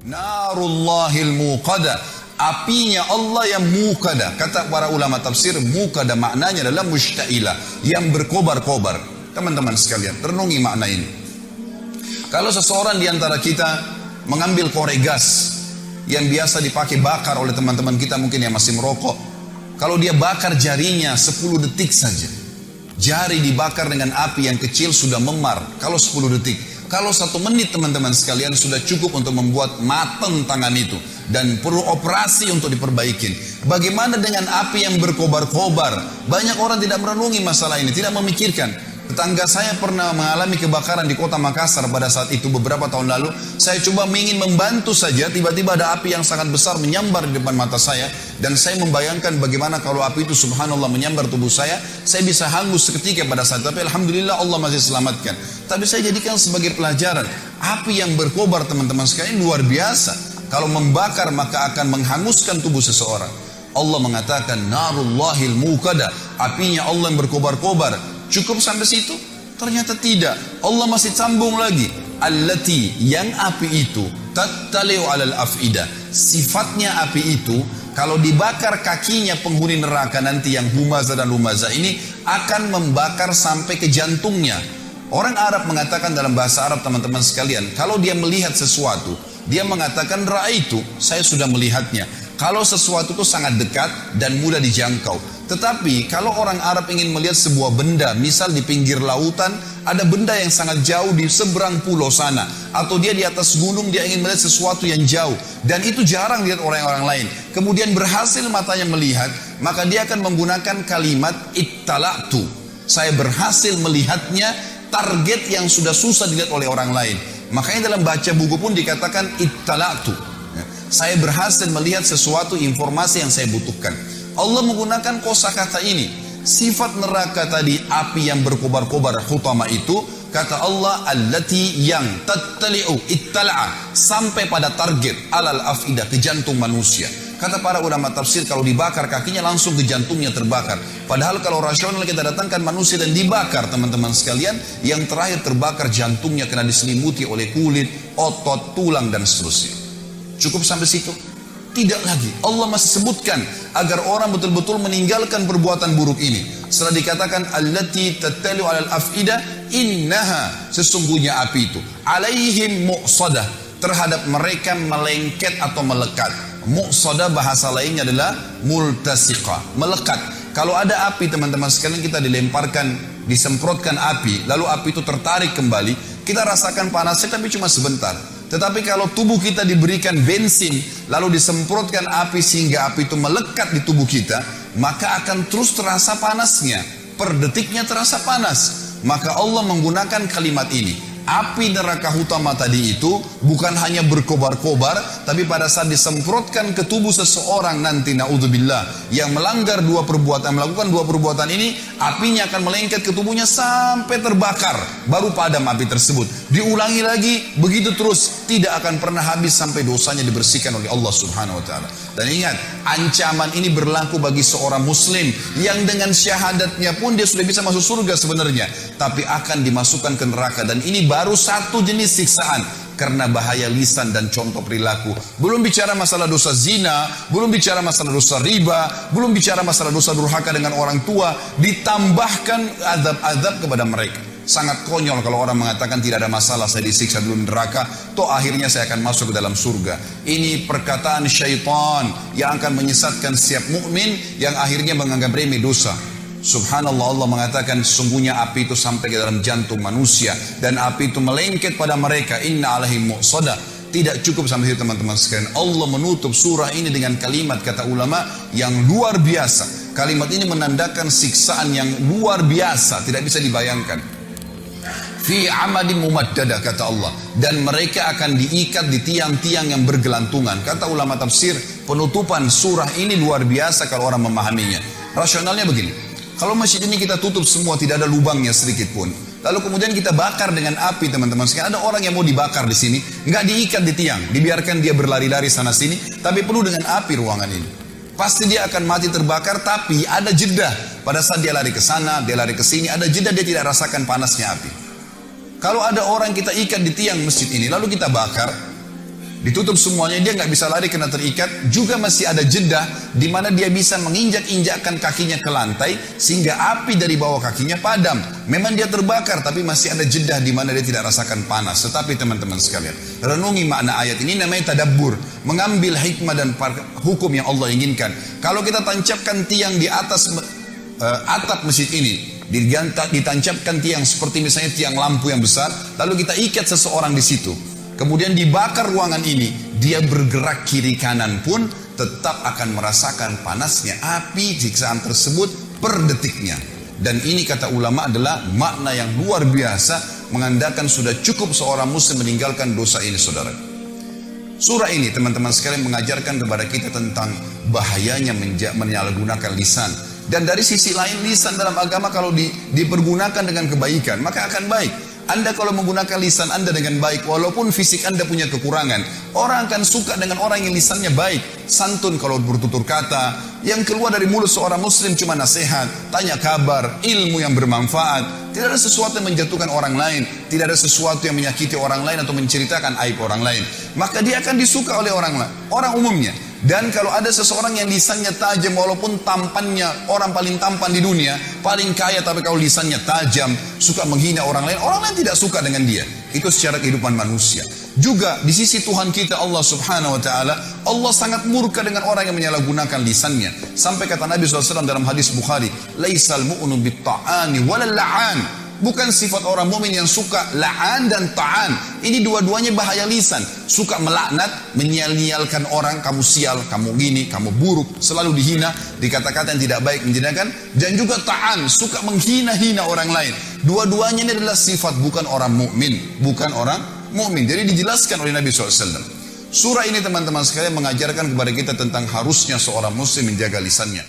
Narullahil muqada, apinya Allah yang muqada. Kata para ulama tafsir, muqada maknanya adalah mushtailah, yang berkobar-kobar. Teman-teman sekalian, renungi makna ini. Kalau seseorang di antara kita mengambil korek gas yang biasa dipakai bakar oleh teman-teman kita mungkin yang masih merokok, kalau dia bakar jarinya 10 detik saja, jari dibakar dengan api yang kecil sudah memar kalau 10 detik. Kalau 1 menit teman-teman sekalian sudah cukup untuk membuat matang tangan itu dan perlu operasi untuk diperbaikin. Bagaimana dengan api yang berkobar-kobar? Banyak orang tidak merenungi masalah ini, tidak memikirkan. Tetangga saya pernah mengalami kebakaran di kota Makassar pada saat itu beberapa tahun lalu. Saya coba ingin membantu saja, tiba-tiba ada api yang sangat besar menyambar di depan mata saya. Dan saya membayangkan bagaimana kalau api itu subhanallah menyambar tubuh saya bisa hangus seketika pada saat itu. Tapi alhamdulillah Allah masih selamatkan. Tapi saya jadikan sebagai pelajaran. Api yang berkobar teman-teman sekalian luar biasa. Kalau membakar maka akan menghanguskan tubuh seseorang. Allah mengatakan narullahil muqada, apinya Allah yang berkobar-kobar. Cukup sampai situ? Ternyata tidak. Allah masih sambung lagi. Allati, yang api itu tattali'u 'alal af'idah. Sifatnya api itu kalau dibakar kakinya penghuni neraka nanti yang humaza dan lumaza ini akan membakar sampai ke jantungnya. Orang Arab mengatakan dalam bahasa Arab teman-teman sekalian, kalau dia melihat sesuatu, dia mengatakan ra'aitu, saya sudah melihatnya. Kalau sesuatu itu sangat dekat dan mudah dijangkau. Tetapi kalau orang Arab ingin melihat sebuah benda, misal di pinggir lautan, ada benda yang sangat jauh di seberang pulau sana. Atau dia di atas gunung, dia ingin melihat sesuatu yang jauh. Dan itu jarang dilihat orang-orang lain. Kemudian berhasil matanya melihat, maka dia akan menggunakan kalimat ittala'tu. Saya berhasil melihatnya, target yang sudah susah dilihat oleh orang lain. Makanya dalam baca buku pun dikatakan ittala'tu. Saya berhasil melihat sesuatu informasi yang saya butuhkan. Allah menggunakan kosakata ini. Sifat neraka tadi, api yang berkobar-kobar hutama itu, kata Allah allati yang tattali'u ittala'a, sampai pada target alal afidah, ke jantung manusia. Kata para ulama tafsir, kalau dibakar kakinya langsung ke jantungnya terbakar. Padahal kalau rasional kita datangkan manusia dan dibakar teman-teman sekalian, yang terakhir terbakar jantungnya karena diselimuti oleh kulit, otot, tulang dan seterusnya. Cukup sampai situ? Tidak lagi. Allah masih sebutkan agar orang betul-betul meninggalkan perbuatan buruk ini. Setelah dikatakan allati tattali'u 'alal af'idah, innaha, sesungguhnya api itu alaihim muqsadah, terhadap mereka melengket atau melekat. Muqsadah bahasa lainnya adalah multasiqah, melekat. Kalau ada api teman-teman sekalian, kita dilemparkan, disemprotkan api, lalu api itu tertarik kembali, kita rasakan panasnya tapi cuma sebentar. Tetapi kalau tubuh kita diberikan bensin, lalu disemprotkan api sehingga api itu melekat di tubuh kita, maka akan terus terasa panasnya. Per detiknya terasa panas. Maka Allah menggunakan kalimat ini. Api neraka utama tadi itu bukan hanya berkobar-kobar, tapi pada saat disemprotkan ke tubuh seseorang nanti, naudzubillah, yang melanggar melakukan dua perbuatan ini, apinya akan melengket ke tubuhnya sampai terbakar, baru padam api tersebut. Diulangi lagi, begitu terus, tidak akan pernah habis sampai dosanya dibersihkan oleh Allah Subhanahu wa taala. Dan ingat, ancaman ini berlaku bagi seorang muslim yang dengan syahadatnya pun dia sudah bisa masuk surga sebenarnya, tapi akan dimasukkan ke neraka. Dan ini baru satu jenis siksaan karena bahaya lisan dan contoh perilaku. Belum bicara masalah dosa zina, belum bicara masalah dosa riba, belum bicara masalah dosa durhaka dengan orang tua, ditambahkan azab-azab kepada mereka. Sangat konyol kalau orang mengatakan tidak ada masalah, saya disiksa dulu di neraka, toh akhirnya saya akan masuk ke dalam surga. Ini perkataan syaitan yang akan menyesatkan setiap mukmin yang akhirnya menganggap remeh dosa. Subhanallah, Allah mengatakan sesungguhnya api itu sampai ke dalam jantung manusia dan api itu melengket pada mereka. Inna alaihim muqsadah. Tidak cukup sampai situ teman-teman sekalian. Allah menutup surah ini dengan kalimat, kata ulama, yang luar biasa. Kalimat ini menandakan siksaan yang luar biasa, tidak bisa dibayangkan. Fi amadin mumaddada, kata Allah, dan mereka akan diikat di tiang-tiang yang bergelantungan. Kata ulama tafsir, penutupan surah ini luar biasa kalau orang memahaminya. Rasionalnya begini, kalau masjid ini kita tutup semua, tidak ada lubangnya sedikit pun, lalu kemudian kita bakar dengan api teman-teman sekalian, ada orang yang mau dibakar di sini, nggak diikat di tiang, dibiarkan dia berlari-lari sana sini, tapi penuh dengan api ruangan ini. Pasti dia akan mati terbakar, tapi ada jeda. Pada saat dia lari ke sana, dia lari ke sini, ada jeda, dia tidak rasakan panasnya api. Kalau ada orang kita ikat di tiang masjid ini, lalu kita bakar, Ditutup semuanya, dia nggak bisa lari karena terikat. Juga masih ada jeda di mana dia bisa menginjak-injakkan kakinya ke lantai sehingga api dari bawah kakinya padam. Memang dia terbakar, tapi masih ada jeda di mana dia tidak rasakan panas. Tetapi teman-teman sekalian, renungi makna ayat ini, namanya tadabbur, mengambil hikmah dan hukum yang Allah inginkan. Kalau kita tancapkan tiang di atas atap masjid ini, ditancapkan tiang seperti misalnya tiang lampu yang besar, lalu kita ikat seseorang di situ, kemudian dibakar ruangan ini, dia bergerak kiri kanan pun tetap akan merasakan panasnya api siksaan tersebut per detiknya. Dan ini kata ulama adalah makna yang luar biasa, mengandalkan sudah cukup seorang muslim meninggalkan dosa ini, saudara. Surah ini teman-teman sekalian mengajarkan kepada kita tentang bahayanya menyalahgunakan lisan. Dan dari sisi lain, lisan dalam agama kalau dipergunakan dengan kebaikan, maka akan baik. Anda kalau menggunakan lisan Anda dengan baik, walaupun fisik Anda punya kekurangan, orang akan suka dengan orang yang lisannya baik, santun kalau bertutur kata, yang keluar dari mulut seorang muslim cuma nasihat, tanya kabar, ilmu yang bermanfaat. Tidak ada sesuatu yang menjatuhkan orang lain, tidak ada sesuatu yang menyakiti orang lain atau menceritakan aib orang lain. Maka dia akan disuka oleh orang umumnya. Dan kalau ada seseorang yang lisannya tajam, walaupun tampannya orang paling tampan di dunia, paling kaya, tapi kalau lisannya tajam, suka menghina orang lain tidak suka dengan dia. Itu secara kehidupan manusia. Juga di sisi Tuhan kita Allah subhanahu wa ta'ala, Allah sangat murka dengan orang yang menyalahgunakan lisannya. Sampai kata Nabi SAW dalam hadis Bukhari, Laisal mu'nu bitta'ani walal la'an. Bukan sifat orang mukmin yang suka la'an dan ta'an. Ini dua-duanya bahaya lisan. Suka melaknat, menyal-nyalkan orang, kamu sial, kamu gini, kamu buruk, selalu dihina, dikata-kata yang tidak baik, menjinakkan. Dan juga ta'an, suka menghina-hina orang lain. Dua-duanya ini adalah sifat bukan orang mukmin, bukan orang mukmin. Jadi dijelaskan oleh Nabi SAW. Surah ini teman-teman sekalian mengajarkan kepada kita tentang harusnya seorang muslim menjaga lisannya.